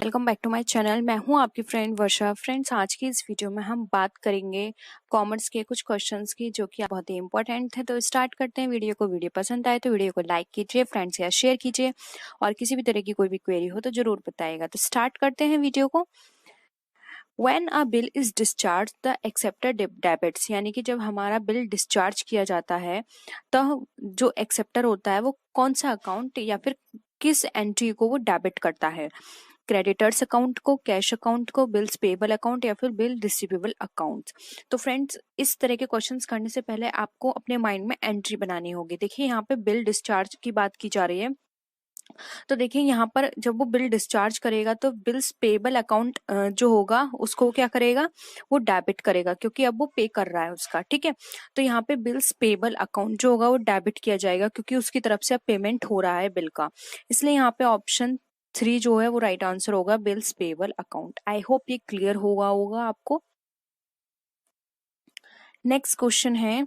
Welcome back to my channel. मैं हूं आपकी फ्रेंड वर्षा। फ्रेंड्स, आज की इस वीडियो में हम बात करेंगे कॉमर्स के कुछ क्वेश्चंस की, जो कि बहुत ही इंपॉर्टेंट है। तो स्टार्ट करते हैं वीडियो को। वीडियो पसंद आए तो वीडियो को लाइक कीजिए, फ्रेंड्स या शेयर कीजिए, और किसी भी तरह की कोई भी क्वेरी हो तो जरूर बताइएगा। तो स्टार्ट करते हैं वीडियो को। When a bill is discharged, the acceptor debits, यानी कि जब हमारा बिल डिस्चार्ज किया जाता है तो जो एक्सेप्टर होता है वो कौन सा अकाउंट या फिर किस एंट्री को वो डेबिट करता है? क्रेडिटर्स अकाउंट को, कैश अकाउंट को, बिल्स पेबल अकाउंट या फिर बिल रिसीवेबल अकाउंट। तो फ्रेंड्स, इस तरह के क्वेश्चंस करने से पहले आपको अपने माइंड में एंट्री बनानी होगी। देखिए, यहाँ पे बिल डिस्चार्ज की बात की जा रही है। तो देखिए, यहाँ पर जब वो बिल डिस्चार्ज करेगा तो बिल्स पेबल अकाउंट जो होगा उसको क्या करेगा, वो डेबिट करेगा, क्योंकि अब वो पे कर रहा है उसका। ठीक है, तो यहाँ पे बिल्स पेबल अकाउंट जो होगा वो डेबिट किया जाएगा, क्योंकि उसकी तरफ से अब पेमेंट हो रहा है बिल का। इसलिए यहाँ पे ऑप्शन 3 जो है वो राइट आंसर होगा, bills payable account. I hope ये क्लियर होगा आपको। नेक्स्ट क्वेश्चन है,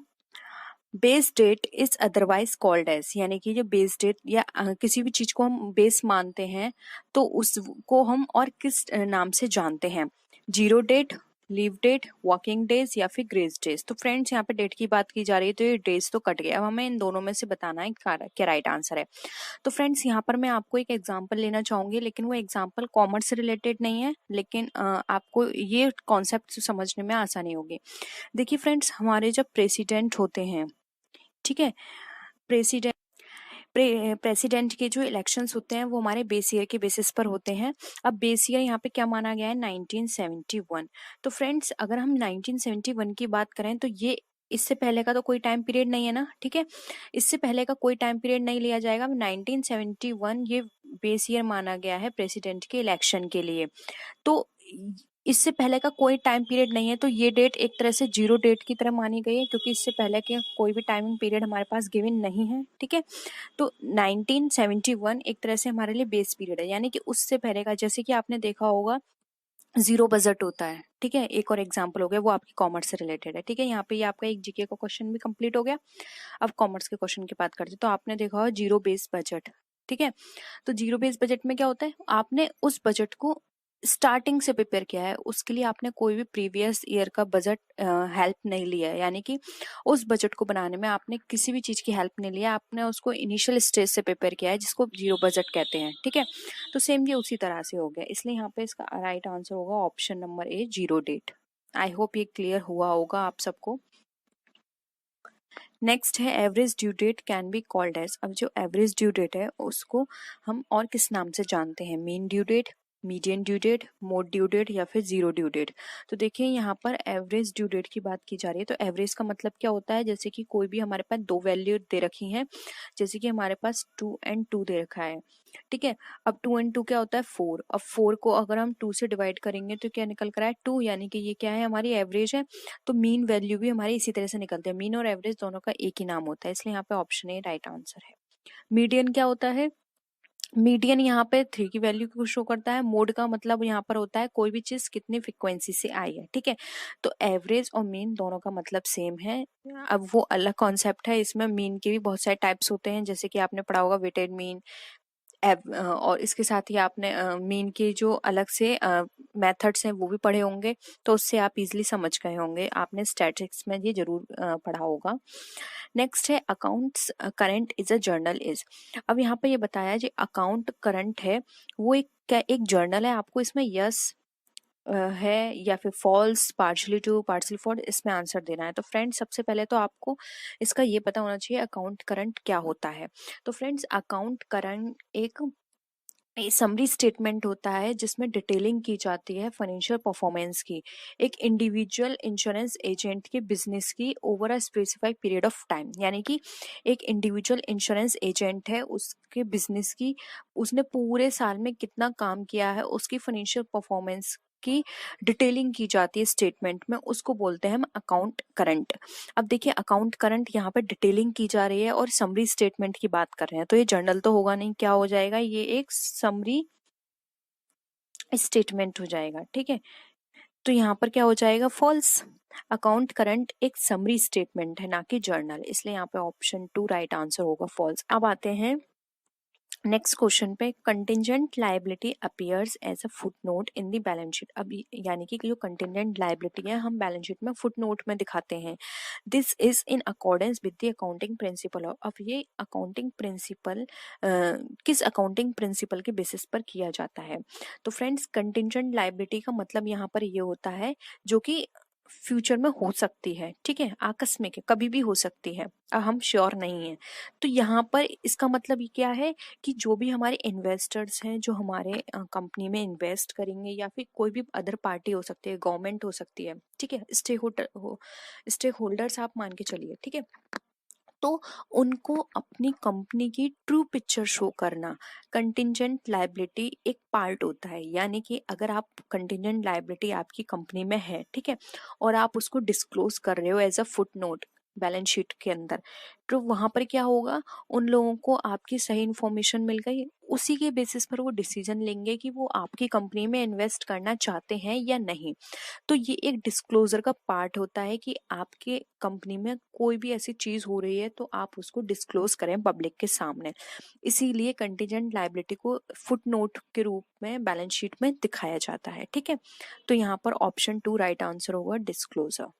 base date is otherwise called as, यानी कि जो बेस डेट या किसी भी चीज को हम बेस मानते हैं तो उसको हम और किस नाम से जानते हैं? Zero date, leave date, working days या फिर ग्रेस डेज। तो फ्रेंड्स, यहाँ पे डेट की बात की जा रही है तो ये डेज तो कट गया। अब हमें इन दोनों में से बताना है क्या राइट आंसर है। तो फ्रेंड्स, यहाँ पर मैं आपको एक एग्जांपल लेना चाहूंगी, लेकिन वो एग्जांपल कॉमर्स से रिलेटेड नहीं है, लेकिन आपको ये कॉन्सेप्ट समझने में आसानी होगी। देखिए फ्रेंड्स, हमारे जब प्रेसिडेंट होते हैं, ठीक है, प्रेसिडेंट प्रेसिडेंट के जो इलेक्शंस होते हैं वो हमारे बेस ईयर के बेसिस पर होते हैं। अब बेस ईयर यहाँ पे क्या माना गया है? 1971। तो फ्रेंड्स, अगर हम 1971 की बात करें तो ये इससे पहले का तो कोई टाइम पीरियड नहीं है ना। ठीक है, इससे पहले का कोई टाइम पीरियड नहीं लिया जाएगा। 1971 ये बेस ईयर माना गया है प्रेसिडेंट के इलेक्शन के लिए। तो इससे पहले का कोई टाइम पीरियड नहीं है, तो ये डेट एक तरह से जीरो डेट की तरह मानी गई है, क्योंकि इससे पहले के कोई भी टाइमिंग पीरियड हमारे पास गिवन नहीं है। ठीक है, तो 1971 एक तरह से हमारे लिए बेस पीरियड है, यानी कि उससे पहले का, जैसे कि आपने देखा होगा जीरो बजट होता है। ठीक है, एक और एग्जांपल हो गया, वो आपकी कॉमर्स से रिलेटेड है। ठीक है, यहाँ पे ये आपका एक जीके का क्वेश्चन भी कंप्लीट हो गया। अब कॉमर्स के क्वेश्चन की बात करते हैं। तो आपने देखा होगा जीरो बेस बजट। ठीक है, तो जीरो बेस बजट में क्या होता है? आपने उस बजट को स्टार्टिंग से प्रिपेयर किया है, उसके लिए आपने कोई भी प्रीवियस ईयर का बजट हेल्प नहीं लिया है, यानी कि उस बजट को बनाने में आपने किसी भी चीज की हेल्प नहीं लिया, आपने उसको इनिशियल स्टेज से प्रिपेयर किया है, जिसको जीरो बजट कहते हैं। ठीक है, तो सेम ये उसी तरह से हो गया, इसलिए यहाँ पे इसका राइट आंसर होगा option number A, zero date. I hope ये क्लियर हुआ होगा आप सबको। नेक्स्ट है, average due date can be called as. अब जो एवरेज ड्यू डेट है उसको हम और किस नाम से जानते हैं? Mean due date, median due date, mode due date या फिर जीरो ड्यू डेट। तो देखिए, यहाँ पर एवरेज ड्यू डेट की बात की जा रही है। तो एवरेज का मतलब क्या होता है? जैसे कि कोई भी हमारे पास दो वैल्यू दे रखी हैं, जैसे कि हमारे पास 2 and 2 दे रखा है। ठीक है, अब 2 and 2 क्या होता है? 4। अब 4 को अगर हम 2 से डिवाइड करेंगे तो क्या निकल कर आए? 2, यानी कि ये क्या है? हमारी एवरेज है। तो मीन वैल्यू भी हमारी इसी तरह से निकलती है। मीन और एवरेज दोनों का एक ही नाम होता है, इसलिए यहाँ पे ऑप्शन ए राइट आंसर है। मीडियन क्या होता है? मीडियन यहाँ पे 3 की वैल्यू को शो करता है। मोड का मतलब यहाँ पर होता है कोई भी चीज कितनी फ्रिक्वेंसी से आई है। ठीक है, तो एवरेज और मीन दोनों का मतलब सेम है। अब वो अलग कॉन्सेप्ट है, इसमें मीन के भी बहुत सारे टाइप्स होते हैं, जैसे कि आपने पढ़ा होगा वेटेड मीन, और इसके साथ ही आपने मीन के जो अलग से मेथड्स हैं वो भी पढ़े होंगे, तो उससे आप इजीली समझ गए होंगे। आपने स्टैटिस्टिक्स में ये जरूर पढ़ा होगा। नेक्स्ट है, accounts current is a journal is. अब यहाँ पे ये बताया जो अकाउंट करंट है वो एक जर्नल है। आपको इसमें यस है या फिर false, partially true, partially false, इसमें आंसर देना है। तो फ्रेंड्स, सबसे पहले तो आपको इसका ये पता होना चाहिए अकाउंट करंट क्या होता है। तो फ्रेंड्स, अकाउंट करंट एक समरी स्टेटमेंट होता है जिसमें डिटेलिंग की जाती है फाइनेंशियल परफॉर्मेंस की, एक इंडिविजुअल इंश्योरेंस एजेंट के बिजनेस की over a specified period of time. यानी कि एक इंडिविजुअल इंश्योरेंस एजेंट है, उसके बिजनेस की, उसने पूरे साल में कितना काम किया है, उसकी फाइनेंशियल परफॉर्मेंस की डिटेलिंग की जाती है स्टेटमेंट में, उसको बोलते हैं हम अकाउंट करंट। अब देखिए, अकाउंट करंट यहाँ पे डिटेलिंग की जा रही है और समरी स्टेटमेंट की बात कर रहे हैं, तो ये जर्नल तो होगा नहीं, क्या हो जाएगा? ये एक समरी स्टेटमेंट हो जाएगा। ठीक है, तो यहाँ पर क्या हो जाएगा? फॉल्स। अकाउंट करंट एक समरी स्टेटमेंट है, ना कि जर्नल, इसलिए यहाँ पे ऑप्शन 2 राइट आंसर होगा, फॉल्स। अब आते हैं नेक्स्ट क्वेश्चन पे, contingent liability appears as a footnote in the balance sheet. अब यानी कि जो कंटिजेंट लायबिलिटी है हम बैलेंस शीट में फुट नोट में दिखाते हैं। This is in accordance with the accounting principle. अब ये अकाउंटिंग प्रिंसिपल किस अकाउंटिंग प्रिंसिपल के बेसिस पर किया जाता है? तो फ्रेंड्स, कंटिजेंट लायबिलिटी का मतलब यहाँ पर ये होता है जो कि फ्यूचर में हो सकती है, ठीक है, आकस्मिक है, कभी भी हो सकती है, हम श्योर नहीं है। तो यहाँ पर इसका मतलब ये क्या है कि जो भी हमारे इन्वेस्टर्स हैं जो हमारे कंपनी में इन्वेस्ट करेंगे, या फिर कोई भी अदर पार्टी हो सकती है, गवर्नमेंट हो सकती है, ठीक है, स्टेक होल्डर्स आप मान के चलिए, ठीक है, तो उनको अपनी कंपनी की ट्रू पिक्चर शो करना कंटिजेंट लायबिलिटी एक पार्ट होता है। यानी कि अगर आप कंटिजेंट लायबिलिटी आपकी कंपनी में है, ठीक है, और आप उसको डिस्क्लोज कर रहे हो as a footnote balance sheet के अंदर, तो वहां पर क्या होगा, उन लोगों को आपकी सही इंफॉर्मेशन मिल गई, उसी के बेसिस पर वो डिसीजन लेंगे कि वो आपकी कंपनी में इन्वेस्ट करना चाहते हैं या नहीं। तो ये एक डिस्क्लोजर का पार्ट होता है कि आपके कंपनी में कोई भी ऐसी चीज हो रही है तो आप उसको डिस्क्लोज करें पब्लिक के सामने। इसीलिए कंटीजेंट लायबिलिटी को फुट नोट के रूप में बैलेंस शीट में दिखाया जाता है, ठीक है। तो यहाँ पर ऑप्शन 2 राइट आंसर होगा, डिस्क्लोजर।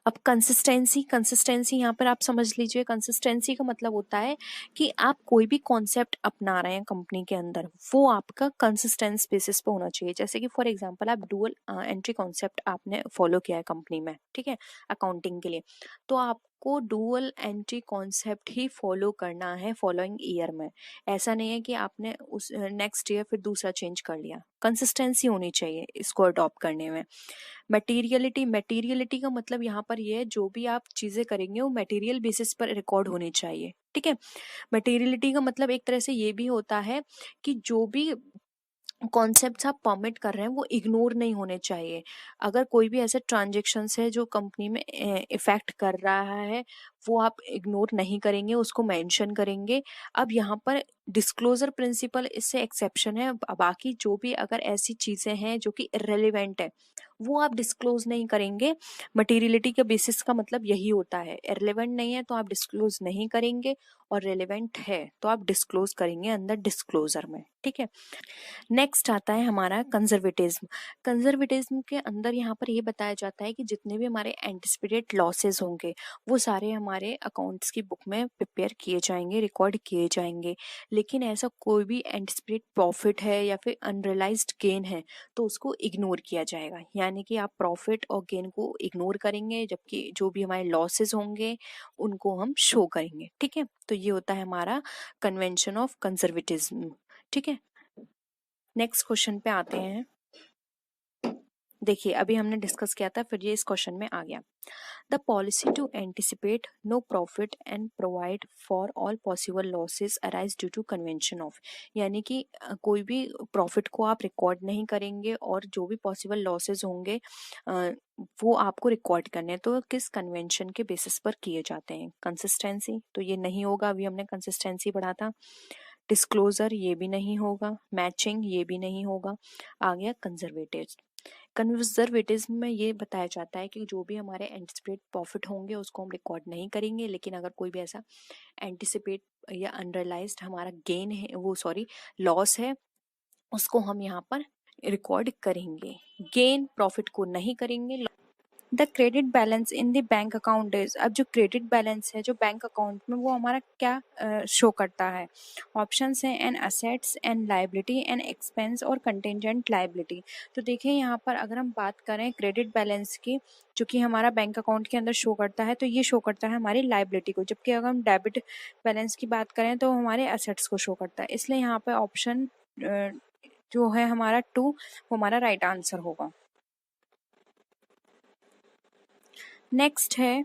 अब कंसिस्टेंसी, कंसिस्टेंसी यहाँ पर आप समझ लीजिए, कंसिस्टेंसी का मतलब होता है कि आप कोई भी कॉन्सेप्ट अपना रहे हैं कंपनी के अंदर, वो आपका कंसिस्टेंस बेसिस पे होना चाहिए। जैसे कि फॉर एग्जांपल आप डुअल एंट्री कॉन्सेप्ट आपने फॉलो किया है कंपनी में, ठीक है, अकाउंटिंग के लिए, तो आपको डुअल एंट्री कॉन्सेप्ट ही फॉलो करना है फॉलोइंग ईयर में। ऐसा नहीं है कि आपने उस नेक्स्ट ईयर फिर दूसरा चेंज कर लिया। कंसिस्टेंसी होनी चाहिए इसको अडॉप्ट करने में। मटेरियलिटी, मटेरियलिटी का मतलब यहाँ पर ये है जो भी आप चीजें करेंगे वो मटेरियल बेसिस पर रिकॉर्ड होनी चाहिए, ठीक है। मटेरियलिटी का मतलब एक तरह से ये भी होता है कि जो भी कॉन्सेप्ट्स आप परमिट कर रहे हैं वो इग्नोर नहीं होने चाहिए। अगर कोई भी ऐसे ट्रांजेक्शन्स है जो कंपनी में इफेक्ट कर रहा है, वो आप इग्नोर नहीं करेंगे, उसको मेंशन करेंगे। अब यहाँ पर डिस्क्लोजर प्रिंसिपल इससे एक्सेप्शन है, बाकी जो भी अगर ऐसी चीजें हैं जो कि इररिलेवेंट है वो आप डिस्क्लोज नहीं करेंगे। मटेरियलिटी के बेसिस का मतलब यही होता है, इररिलेवेंट नहीं है तो आप डिस्क्लोज नहीं करेंगे, और रेलेवेंट है तो आप डिस्क्लोज करेंगे अंदर डिस्क्लोजर में, ठीक है। नेक्स्ट आता है हमारा कंजर्वेटिज्म। कंजर्वेटिज्म के अंदर यहाँ पर ये बताया जाता है कि जितने भी हमारे एंटिसिपेटेड लॉसेस होंगे वो सारे हमारे अकाउंट्स की बुक में प्रिपेयर किए जाएंगे, रिकॉर्ड किए जाएंगे। लेकिन ऐसा कोई भी एंटिसिपेटेड प्रॉफिट है या फिर अनरियलाइज्ड गेन है तो उसको इग्नोर किया जाएगा। यानी कि आप प्रॉफिट और गेन को इग्नोर करेंगे, जबकि जो भी हमारे लॉसेस होंगे उनको हम शो करेंगे, ठीक है। तो ये होता है हमारा कन्वेंशन ऑफ कंजर्वेटिज्म, ठीक है। नेक्स्ट क्वेश्चन पे आते हैं। देखिए अभी हमने डिस्कस किया था, फिर ये इस क्वेश्चन में आ गया। The policy to anticipate no profit and provide for all possible losses arise due to convention of. यानी कि कोई भी प्रॉफिट को आप रिकॉर्ड नहीं करेंगे और जो भी पॉसिबल लॉसेस होंगे वो आपको रिकॉर्ड करने हैं। तो किस कन्वेंशन के बेसिस पर किए जाते हैं? कंसिस्टेंसी, तो ये नहीं होगा, अभी हमने कंसिस्टेंसी पढ़ा था। डिस्क्लोजर, ये भी नहीं होगा। मैचिंग, ये भी नहीं होगा। आ गया कंजर्वेटिव। कंजर्वेटिज्म में ये बताया जाता है कि जो भी हमारे एंटिसिपेट प्रॉफिट होंगे उसको हम रिकॉर्ड नहीं करेंगे, लेकिन अगर कोई भी ऐसा एंटिसिपेट या अनरियलाइज्ड हमारा गेन है, वो सॉरी लॉस है, उसको हम यहाँ पर रिकॉर्ड करेंगे। गेन प्रॉफिट को नहीं करेंगे। The credit balance in the bank account is. अब जो क्रेडिट बैलेंस है जो बैंक अकाउंट में, वो हमारा क्या शो करता है? ऑप्शंस हैं an assets, an liability, an expense और कंटिजेंट लाइबिलिटी। तो देखिए यहाँ पर अगर हम बात करें क्रेडिट बैलेंस की, जो कि हमारा बैंक अकाउंट के अंदर शो करता है, तो ये शो करता है हमारी लाइबिलिटी को, जबकि अगर हम डेबिट बैलेंस की बात करें तो हमारे असेट्स को शो करता है। इसलिए यहाँ पर ऑप्शन जो है हमारा 2 वो हमारा राइट आंसर होगा। नेक्स्ट है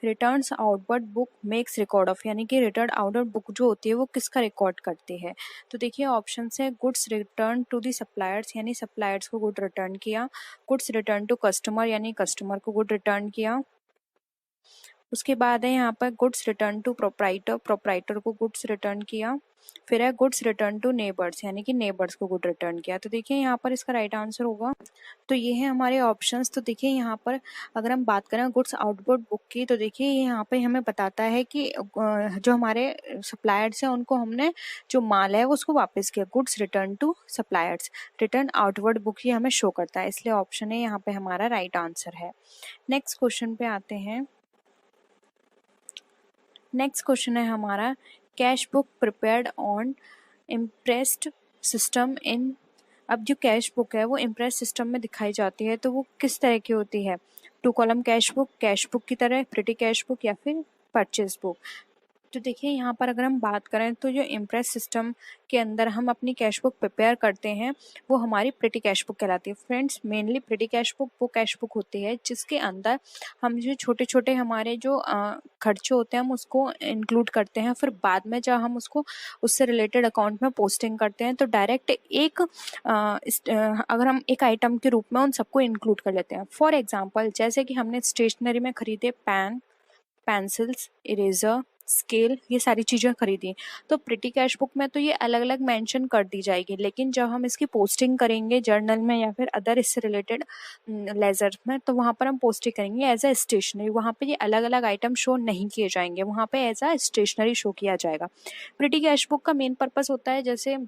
returns outward book makes record of. यानी कि रिटर्न आउटवर्ड बुक जो होती है वो किसका रिकॉर्ड करती है? तो देखिए ऑप्शन है goods return to the suppliers, यानी सप्लायर्स को गुड रिटर्न किया। गुड्स रिटर्न टू कस्टमर, यानी कस्टमर को गुड रिटर्न किया। उसके बाद है यहाँ पर goods return to proprietor, proprietor को गुड्स रिटर्न किया। फिर है गुड्स रिटर्न टू नेबर्स, यानी कि नेबर्स को गुड रिटर्न किया। तो देखिए यहाँ पर इसका राइट आंसर होगा, तो ये है हमारे ऑप्शंस। तो देखिए यहाँ पर अगर हम बात करें गुड्स आउटवर्ड बुक की, तो देखिए ये यहाँ पे हमें बताता है कि जो हमारे सप्लायर्स हैं उनको हमने जो माल है वो उसको वापस किया। Goods return to suppliers, return outward book ही हमें शो करता है, इसलिए ऑप्शन ए यहाँ पे हमारा राइट आंसर है। नेक्स्ट क्वेश्चन पे आते हैं। नेक्स्ट क्वेश्चन है हमारा, cash book prepared on impressed system in. अब जो कैश बुक है वो इम्प्रेस सिस्टम में दिखाई जाती है, तो वो किस तरह की होती है? 2 कॉलम कैश बुक की तरह, प्रिटी कैश बुक, या फिर परचेज बुक। तो देखिए यहाँ पर अगर हम बात करें तो जो इम्प्रेस सिस्टम के अंदर हम अपनी कैश बुक प्रिपेयर करते हैं वो हमारी प्रिटी कैश बुक कहलाती है। Friends, mainly petty cash book वो कैश बुक होती है जिसके अंदर हम जो छोटे छोटे हमारे जो खर्चे होते हैं हम उसको इंक्लूड करते हैं, फिर बाद में जब हम उसको उससे रिलेटेड अकाउंट में पोस्टिंग करते हैं तो डायरेक्ट एक अगर हम एक आइटम के रूप में उन सबको इंक्लूड कर लेते हैं। फॉर एग्जाम्पल, जैसे कि हमने स्टेशनरी में खरीदे पेन, पेंसिल्स, इरेजर, स्केल, ये सारी चीज़ें खरीदी, तो प्रिटी कैश बुक में तो ये अलग अलग मेंशन कर दी जाएगी, लेकिन जब हम इसकी पोस्टिंग करेंगे जर्नल में या फिर अदर इससे रिलेटेड लेजर में, तो वहाँ पर हम पोस्टिंग करेंगे एज अ स्टेशनरी। वहाँ पे ये अलग अलग आइटम शो नहीं किए जाएंगे, वहाँ पे एज अ स्टेशनरी शो किया जाएगा। प्रिटी कैश बुक का मेन पर्पस होता है जैसे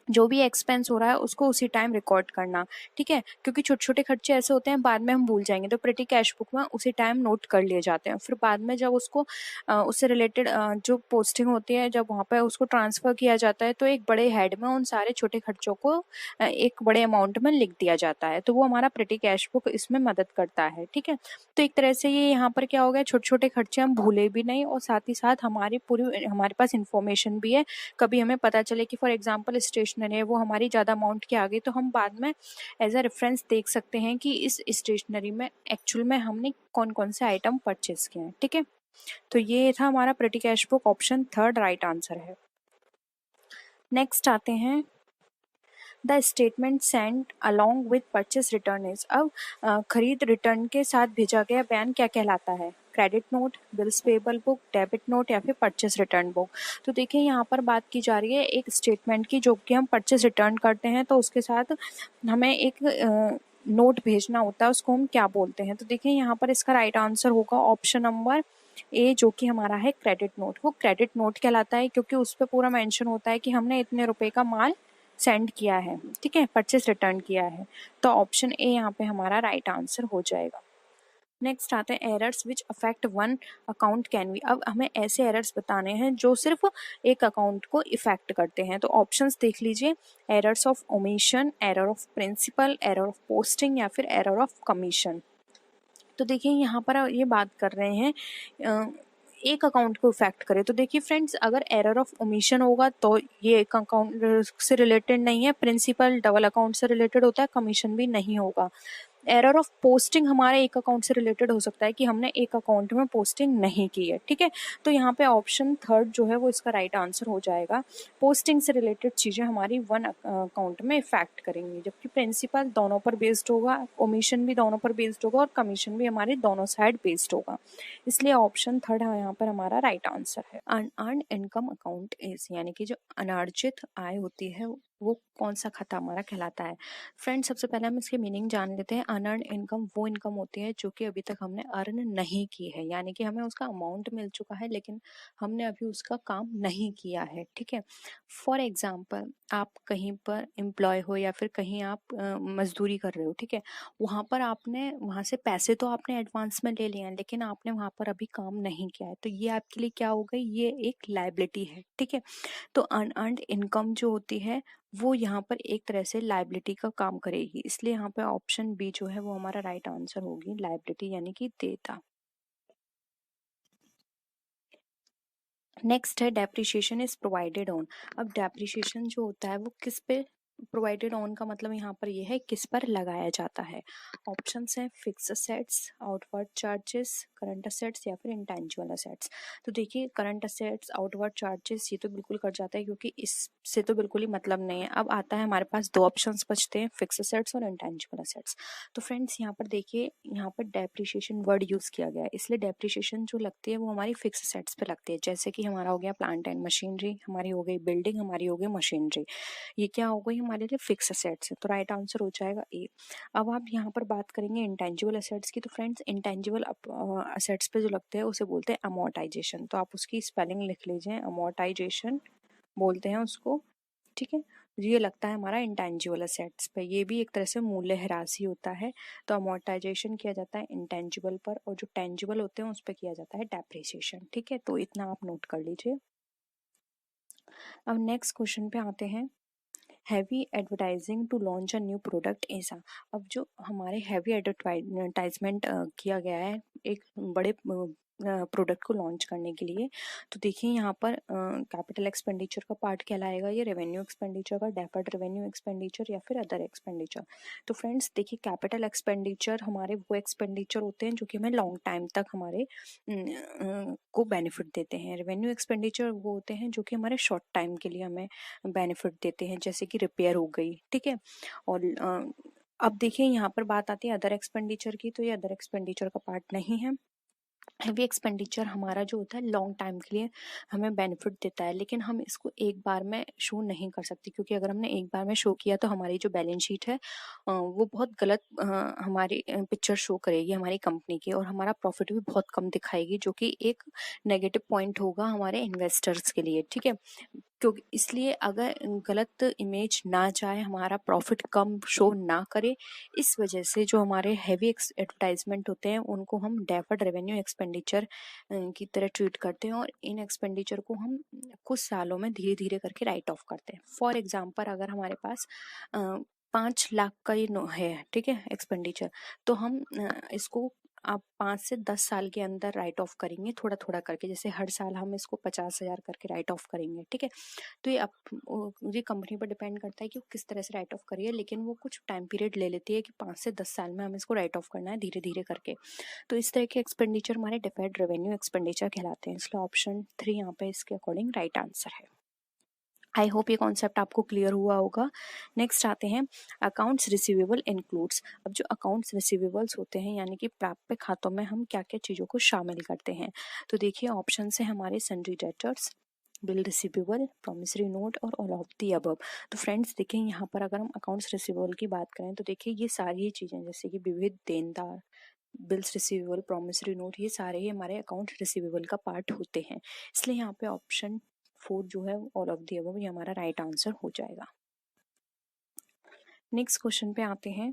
जो भी एक्सपेंस हो रहा है उसको उसी टाइम रिकॉर्ड करना, ठीक है, क्योंकि छोटे छोटे खर्चे ऐसे होते हैं बाद में हम भूल जाएंगे, तो प्रिटी कैश बुक में उसी टाइम नोट कर लिए जाते हैं। फिर बाद में जब उसको उससे रिलेटेड जो पोस्टिंग होती है, जब वहाँ पर उसको ट्रांसफर किया जाता है तो एक बड़े हेड में उन सारे छोटे खर्चों को एक बड़े अमाउंट में लिख दिया जाता है, तो वो हमारा प्रिटी कैश बुक इसमें मदद करता है, ठीक है। तो एक तरह से ये यहाँ पर क्या हो गया, छोटे छोटे खर्चे हम भूले भी नहीं और साथ ही साथ हमारी पूरी हमारे पास इंफॉर्मेशन भी है। कभी हमें पता चले कि फॉर एग्जांपल स्टेशनरी है वो हमारी ज़्यादा अमाउंट की आ गई, तो हम बाद में एज अ रेफरेंस देख सकते हैं कि इस स्टेशनरी में एक्चुअल में हमने कौन कौन से आइटम परचेज किए हैं, ठीक है। तो ये था हमारा petty cash book, option third right answer है। नेक्स्ट आते हैं, the statement send along with purchase return is. अब खरीद रिटर्न के साथ भेजा गया बयान क्या कहलाता है? Credit note, bills payable book, debit note, या फिर परचेस रिटर्न बुक। तो देखिए यहाँ पर बात की जा रही है एक स्टेटमेंट की, जो कि हम परचेस रिटर्न करते हैं तो उसके साथ हमें एक नोट भेजना होता है, उसको हम क्या बोलते हैं? तो देखिए यहाँ पर इसका राइट आंसर होगा ऑप्शन नंबर ए, जो कि हमारा है क्रेडिट नोट। वो क्रेडिट नोट कहलाता है क्योंकि उस पर पूरा मेंशन होता है कि हमने इतने रुपए का माल सेंड किया है, ठीक है, परचेस रिटर्न किया है। तो ऑप्शन ए यहाँ पे हमारा राइट आंसर हो जाएगा। नेक्स्ट आते हैं errors which affect one account can be. अब हमें ऐसे एरर्स बताने हैं जो सिर्फ एक अकाउंट को इफेक्ट करते हैं, तो ऑप्शंस देख लीजिए, errors of omission, error of principle, error of posting, या फिर एरर ऑफ कमीशन। तो देखिए यहाँ पर ये बात कर रहे हैं एक अकाउंट को इफेक्ट करे, तो देखिए फ्रेंड्स, अगर एरर ऑफ ओमिशन होगा तो ये एक अकाउंट से रिलेटेड नहीं है, प्रिंसिपल डबल अकाउंट से रिलेटेड होता है, कमीशन भी नहीं होगा। एरर ऑफ पोस्टिंग हमारे एक अकाउंट से रिलेटेड हो सकता है कि हमने एक अकाउंट में पोस्टिंग नहीं की है, ठीक है। तो यहाँ पे ऑप्शन थर्ड जो है वो इसका राइट आंसर हो जाएगा। पोस्टिंग से रिलेटेड चीज़ें हमारी वन अकाउंट में इफेक्ट करेंगी, जबकि प्रिंसिपल दोनों पर बेस्ड होगा, ओमिशन भी दोनों पर बेस्ड होगा और कमीशन भी हमारे दोनों साइड बेस्ड होगा, इसलिए ऑप्शन थर्ड यहाँ पर हमारा राइट आंसर है। अनअर्न्ड इनकम अकाउंट इज, यानी कि जो अनार्जित आय होती है वो कौन सा खाता हमारा कहलाता है? फ्रेंड्स, सबसे पहले हम इसके मीनिंग जान लेते हैं। अनअर्न्ड इनकम वो इनकम होती है जो कि अभी तक हमने अर्न नहीं की है, यानी कि हमें उसका अमाउंट मिल चुका है लेकिन हमने अभी उसका काम नहीं किया है, ठीक है। फॉर एग्जाम्पल, आप कहीं पर एम्प्लॉय हो या फिर कहीं आप मजदूरी कर रहे हो, ठीक है, वहाँ पर आपने वहाँ से पैसे तो आपने एडवांस में ले लिए हैं लेकिन आपने वहाँ पर अभी काम नहीं किया है, तो ये आपके लिए क्या हो गई? ये एक लायबिलिटी है, ठीक है। तो अनअर्न्ड इनकम जो होती है वो यहाँ पर एक तरह से लायबिलिटी का काम करेगी, इसलिए यहाँ पे ऑप्शन बी जो है वो हमारा राइट आंसर होगी, लायबिलिटी यानी कि देयता। नेक्स्ट है डेप्रिसिएशन इज प्रोवाइडेड ऑन। अब डेप्रिसिएशन जो होता है वो किस पे प्रोवाइडेड ऑन का मतलब यहाँ पर ये है किस पर लगाया जाता है। ऑप्शंस हैं fix assets, outward charges, current assets या फिर इंटेंजिबल असेट्स। तो देखिए करंट असेट्स, आउटवर्ड चार्जेस ये तो बिल्कुल कट जाता है क्योंकि इससे तो बिल्कुल ही मतलब नहीं है। अब आता है हमारे पास दो ऑप्शंस बचते हैं, फिक्स असेट्स और इंटेंजिबल असेट्स। तो फ्रेंड्स यहाँ पर देखिए, यहाँ पर डेप्रिशिएशन वर्ड यूज किया गया है, इसलिए डेप्रिशिएशन जो लगती है वो हमारी फिक्स असेट्स पे लगती है। जैसे कि हमारा हो गया प्लांट एंड मशीनरी, हमारी हो गई बिल्डिंग, हमारी हो गई मशीनरी, ये क्या हो गई हमारे लिए फिक्स असेट्स है। तो राइट आंसर हो जाएगा ए। अब आप यहाँ पर बात करेंगे इंटेंजिबल असेट्स की, तो फ्रेंड्स इंटेंजिबल असेट्स पे जो लगते हैं उसे बोलते हैं अमोर्टाइजेशन। तो आप उसकी स्पेलिंग लिख लीजिए, अमोर्टाइजेशन बोलते हैं उसको, ठीक है। ये लगता है हमारा इंटेंजिबल असेट्स पे, ये भी एक तरह से मूल्यह्रास ही होता है। तो अमोर्टाइजेशन किया जाता है इंटेंजिबल पर, और जो टेंजिबल होते हैं उस पर किया जाता है डेप्रिसिएशन, ठीक है। तो इतना आप नोट कर लीजिए। अब नेक्स्ट क्वेश्चन पे आते हैं, heavy advertising to launch a new product ऐसा। अब जो हमारे हैवी एडवर्टाइजमेंट किया गया है एक बड़े प्रोडक्ट को लॉन्च करने के लिए, तो देखिए यहाँ पर कैपिटल एक्सपेंडिचर का पार्ट कहलाएगा, ये रेवेन्यू एक्सपेंडिचर का, डेफर्ड रेवेन्यू एक्सपेंडिचर या फिर अदर एक्सपेंडिचर। तो फ्रेंड्स देखिए कैपिटल एक्सपेंडिचर हमारे वो एक्सपेंडिचर होते हैं जो कि हमें लॉन्ग टाइम तक हमारे को बेनिफिट देते हैं। रेवेन्यू एक्सपेंडिचर वो होते हैं जो कि हमारे शॉर्ट टाइम के लिए हमें बेनिफिट देते हैं, जैसे कि रिपेयर हो गई, ठीक है। और अब देखिए यहाँ पर बात आती है अदर एक्सपेंडिचर की, तो ये अदर एक्सपेंडिचर का पार्ट नहीं है। हैवी एक्सपेंडिचर हमारा जो होता है लॉन्ग टाइम के लिए हमें बेनिफिट देता है, लेकिन हम इसको एक बार में शो नहीं कर सकते, क्योंकि अगर हमने एक बार में शो किया तो हमारी जो बैलेंस शीट है वो बहुत गलत हमारी पिक्चर शो करेगी हमारी कंपनी की, और हमारा प्रॉफिट भी बहुत कम दिखाएगी, जो कि एक नेगेटिव पॉइंट होगा हमारे इन्वेस्टर्स के लिए, ठीक है। क्योंकि इसलिए अगर गलत इमेज ना जाए, हमारा प्रॉफिट कम शो ना करे, इस वजह से जो हमारे हैवी एडवर्टाइजमेंट होते हैं उनको हम डेफर्ड रेवेन्यू एक्सपेंडिचर की तरह ट्रीट करते हैं, और इन एक्सपेंडिचर को हम कुछ सालों में धीरे धीरे करके राइट ऑफ करते हैं। फॉर एग्जाम्पल अगर हमारे पास 5 लाख का ये है, ठीक है, एक्सपेंडिचर, तो हम इसको आप 5 से 10 साल के अंदर राइट ऑफ करेंगे थोड़ा थोड़ा करके, जैसे हर साल हम इसको 50,000 करके राइट ऑफ करेंगे, ठीक है। तो ये कंपनी पर डिपेंड करता है कि वो किस तरह से राइट ऑफ करिए, लेकिन वो कुछ टाइम पीरियड ले लेती है कि 5 से 10 साल में हमें इसको राइट ऑफ करना है धीरे धीरे करके। तो इस तरह के एक्सपेंडिचर हमारे डिफर्ड रेवेन्यू एक्सपेंडिचर कहलाते हैं, इसलिए ऑप्शन 3 यहाँ पे इसके अकॉर्डिंग राइट आंसर है। आई होप ये कॉन्सेप्ट आपको क्लियर हुआ होगा। नेक्स्ट आते हैं अकाउंट्स रिसीवेबल इंक्लूड्स। अब जो अकाउंट्स रिसीवेबल्स होते हैं यानी कि प्राप्य खातों में हम क्या क्या चीज़ों को शामिल करते हैं, तो देखिए ऑप्शन है हमारे sundry debtors, bill receivable, promissory note और ऑल ऑफ दी अबव। तो फ्रेंड्स देखिए यहाँ पर अगर हम अकाउंट्स रिसीवेबल की बात करें तो देखिए ये सारी ही चीज़ें जैसे कि विविध देनदार, बिल्स रिसीवेबल, प्रॉमिसरी नोट, ये सारे ही हमारे अकाउंट रिसीवेबल का पार्ट होते हैं, इसलिए यहाँ पे ऑप्शन 4 जो है ऑल ऑफ दी अबव ये हमारा राइट आंसर हो जाएगा। नेक्स्ट क्वेश्चन पे आते हैं,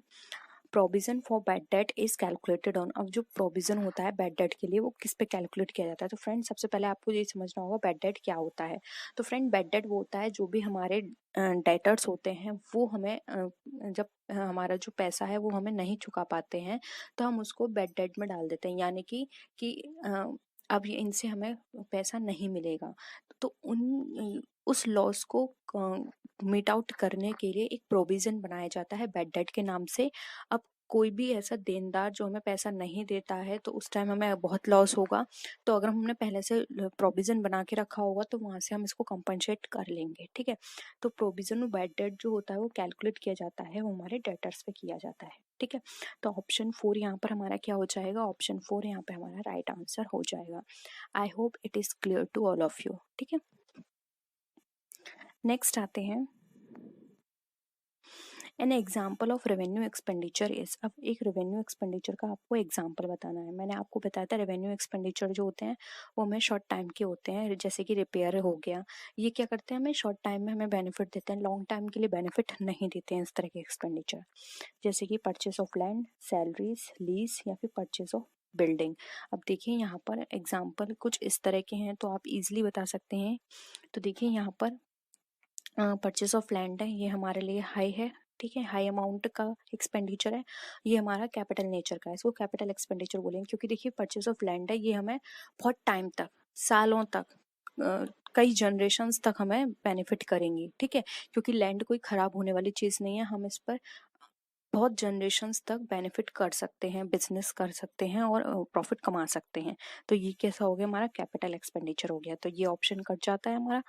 provision for bad debt is calculated on. अब जो प्रोविजन होता है बैड डेट के लिए वो किस पे कैलकुलेट किया जाता है, तो फ्रेंड सबसे पहले आपको ये समझना होगा बैड डेट क्या होता है। तो फ्रेंड बैड डेट वो होता है जो भी हमारे डेटर्स होते हैं वो हमें जब हमारा जो पैसा है वो हमें नहीं चुका पाते हैं तो हम उसको बैड डेट में डाल देते हैं, यानी कि अब ये इनसे हमें पैसा नहीं मिलेगा, तो उस लॉस को मीट आउट करने के लिए एक प्रोविजन बनाया जाता है बैड डेट के नाम से। अब कोई भी ऐसा देनदार जो हमें पैसा नहीं देता है तो उस टाइम हमें बहुत लॉस होगा, तो अगर हमने पहले से प्रोविजन बना के रखा होगा तो वहां से हम इसको कंपनसेट कर लेंगे, ठीक है। तो प्रोविजन बैड डेट जो होता है वो कैलकुलेट किया जाता है, वो हमारे डेटर्स पे किया जाता है, ठीक है। तो ऑप्शन 4 यहाँ पर हमारा क्या हो जाएगा, ऑप्शन 4 यहाँ पे हमारा राइट आंसर हो जाएगा। I hope it is clear to all of you, ठीक है। नेक्स्ट आते हैं, an example of revenue expenditure is. अब एक रेवेन्यू एक्सपेंडिचर का आपको एग्जाम्पल बताना है। मैंने आपको बताया था रेवेन्यू एक्सपेंडिचर जो होते हैं वो हमें शॉर्ट टाइम के होते हैं, जैसे कि रिपेयर हो गया, ये क्या करते हैं हमें शॉर्ट टाइम में हमें बेनिफिट देते हैं, लॉन्ग टाइम के लिए बेनिफिट नहीं देते हैं इस तरह के एक्सपेंडिचर, जैसे कि purchase of land, salaries, lease या फिर परचेस ऑफ बिल्डिंग। अब देखिए यहाँ पर एग्जाम्पल कुछ इस तरह के हैं तो आप इजीली बता सकते हैं। तो देखिए यहाँ पर परचेस ऑफ लैंड है, ये हमारे लिए हाई है, ठीक है, हाई अमाउंट का एक्सपेंडिचर है, ये हमारा कैपिटल नेचर का है, इसको कैपिटल एक्सपेंडिचर बोलेंगे, क्योंकि देखिए परचेस ऑफ लैंड है ये हमें बहुत टाइम तक, सालों तक कई जनरेशन्स तक हमें बेनिफिट करेंगी, ठीक है, क्योंकि लैंड कोई खराब होने वाली चीज़ नहीं है, हम इस पर बहुत जनरेशन्स तक बेनिफिट कर सकते हैं, बिजनेस कर सकते हैं और प्रॉफिट कमा सकते हैं। तो ये कैसा हो गया, हमारा कैपिटल एक्सपेंडिचर हो गया, तो ये ऑप्शन कट जाता है हमारा।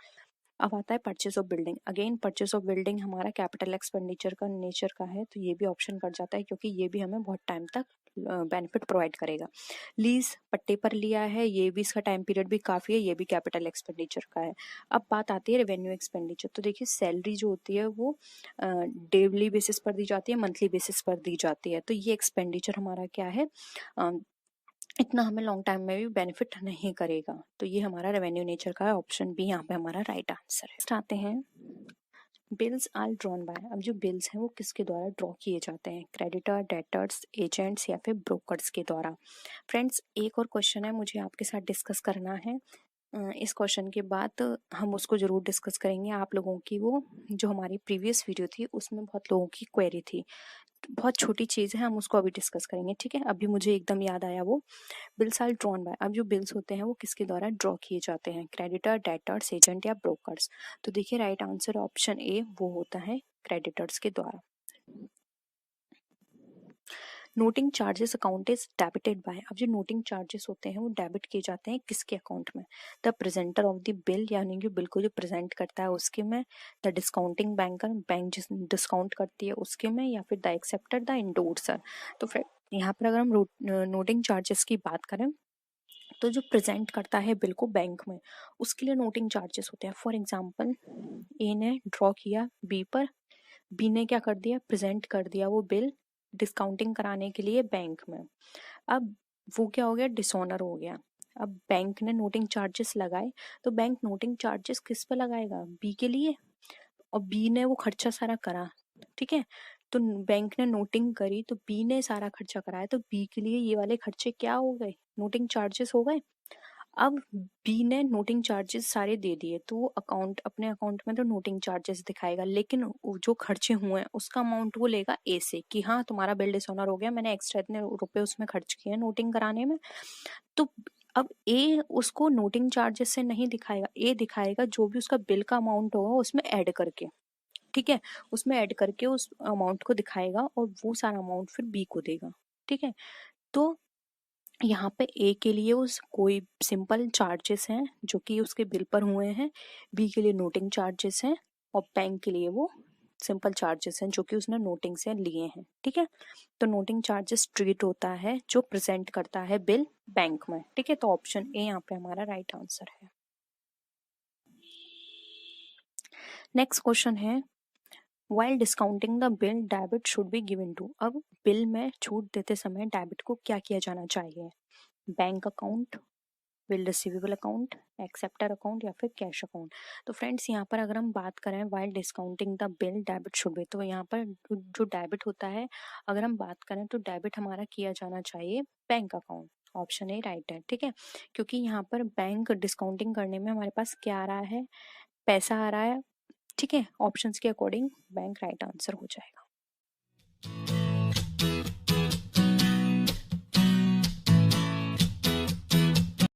अब आता है purchase of building. Again purchase of building हमारा कैपिटल एक्सपेंडिचर का नेचर का है, तो ये भी ऑप्शन कट जाता है क्योंकि ये भी हमें बहुत टाइम तक बेनिफिट प्रोवाइड करेगा। लीज पट्टे पर लिया है, ये भी इसका टाइम पीरियड भी काफ़ी है, ये भी कैपिटल एक्सपेंडिचर का है। अब बात आती है रेवेन्यू एक्सपेंडिचर। तो देखिए सैलरी जो होती है वो डेली बेसिस पर दी जाती है, मंथली बेसिस पर दी जाती है, तो ये एक्सपेंडिचर हमारा क्या है, इतना हमें लॉन्ग टाइम में भी बेनिफिट नहीं करेगा। तो ये हमारा रेवेन्यू नेचर का है, ऑप्शन बी यहाँ पे हमारा राइट आंसर है। आते हैं बिल्स आर ड्रॉन बाय। अब जो बिल्स हैं वो किसके द्वारा ड्रॉ किए जाते हैं, क्रेडिटर, डेटर्स, एजेंट्स या फिर ब्रोकर्स के द्वारा। फ्रेंड्स एक और क्वेश्चन है मुझे आपके साथ डिस्कस करना है, इस क्वेश्चन के बाद हम उसको जरूर डिस्कस करेंगे। आप लोगों की वो जो हमारी प्रीवियस वीडियो थी उसमें बहुत लोगों की क्वेरी थी, बहुत छोटी चीज़ है, हम उसको अभी डिस्कस करेंगे, ठीक है। अभी मुझे एकदम याद आया वो, बिल्स आर ड्रॉन बाय। अब जो बिल्स होते हैं वो किसके द्वारा ड्रॉ किए जाते हैं, क्रेडिटर, डेटर्स, एजेंट या ब्रोकर्स। तो देखिए राइट आंसर ऑप्शन ए वो होता है क्रेडिटर्स के द्वारा। Noting charges account is debited bye. अब जो नोटिंग चार्जेस होते हैं वो डेबिट किए जाते हैं किसके अकाउंट में, the presenter of the bill, यानी कि बिल को जो प्रेजेंट करता है उसके में, द डिस्काउंटिंग बैंकर, बैंक जिस डिस्काउंट करती है उसके में, या फिर द एक्सेप्टर, द इंडोर्सर। तो फिर यहाँ पर अगर हम नोटिंग चार्जेस की बात करें तो जो प्रेजेंट करता है बिल को बैंक में उसके लिए नोटिंग चार्जेस होते हैं। फॉर एग्जांपल ए ने ड्रॉ किया बी पर, बी ने क्या कर दिया, प्रेजेंट कर दिया वो बिल डिस्काउंटिंग कराने के लिए बैंक में। अब वो क्या हो गया, डिसऑनर हो गया। अब बैंक ने नोटिंग चार्जेस लगाए, तो बैंक नोटिंग चार्जेस किस पे लगाएगा, बी के लिए, और बी ने वो खर्चा सारा करा, ठीक है। तो बैंक ने नोटिंग करी तो बी ने सारा खर्चा कराया, तो बी के लिए ये वाले खर्चे क्या हो गए, नोटिंग चार्जेस हो गए। अब बी ने नोटिंग चार्जेस सारे दे दिए तो वो अकाउंट, अपने अकाउंट में तो नोटिंग चार्जेस दिखाएगा, लेकिन जो खर्चे हुए हैं उसका अमाउंट वो लेगा ए से कि हाँ तुम्हारा बिल डिसऑनर हो गया, मैंने एक्स्ट्रा इतने रुपए उसमें खर्च किए नोटिंग कराने में। तो अब ए उसको नोटिंग चार्जेस से नहीं दिखाएगा, ए दिखाएगा जो भी उसका बिल का अमाउंट होगा उसमें ऐड करके, ठीक है, उसमें ऐड करके उस अमाउंट को दिखाएगा और वो सारा अमाउंट फिर बी को देगा, ठीक है। तो यहाँ पे ए के लिए उस कोई सिंपल चार्जेस हैं जो कि उसके बिल पर हुए हैं, बी के लिए नोटिंग चार्जेस हैं, और बैंक के लिए वो सिंपल चार्जेस हैं जो कि उसने नोटिंग से लिए हैं, ठीक है। तो नोटिंग चार्जेस ट्रीट होता है जो प्रेजेंट करता है बिल बैंक में, ठीक है। तो ऑप्शन ए यहाँ पे हमारा राइट आंसर है। नेक्स्ट क्वेश्चन है while discounting the bill debit should be given to. अब बिल में छूट देते समय डेबिट को क्या किया जाना चाहिए, bank account, bill receivable account, acceptor account या फिर कैश अकाउंट। तो फ्रेंड्स यहाँ पर अगर हम बात करें while discounting the bill debit should B, तो यहाँ पर जो डेबिट होता है अगर हम बात करें तो डेबिट हमारा किया जाना चाहिए bank account, option A right है, ठीक है। क्योंकि यहाँ पर बैंक डिस्काउंटिंग करने में हमारे पास क्या आ रहा है, पैसा आ रहा है, ठीक है। ऑप्शंस के अकॉर्डिंग बैंक राइट आंसर हो जाएगा।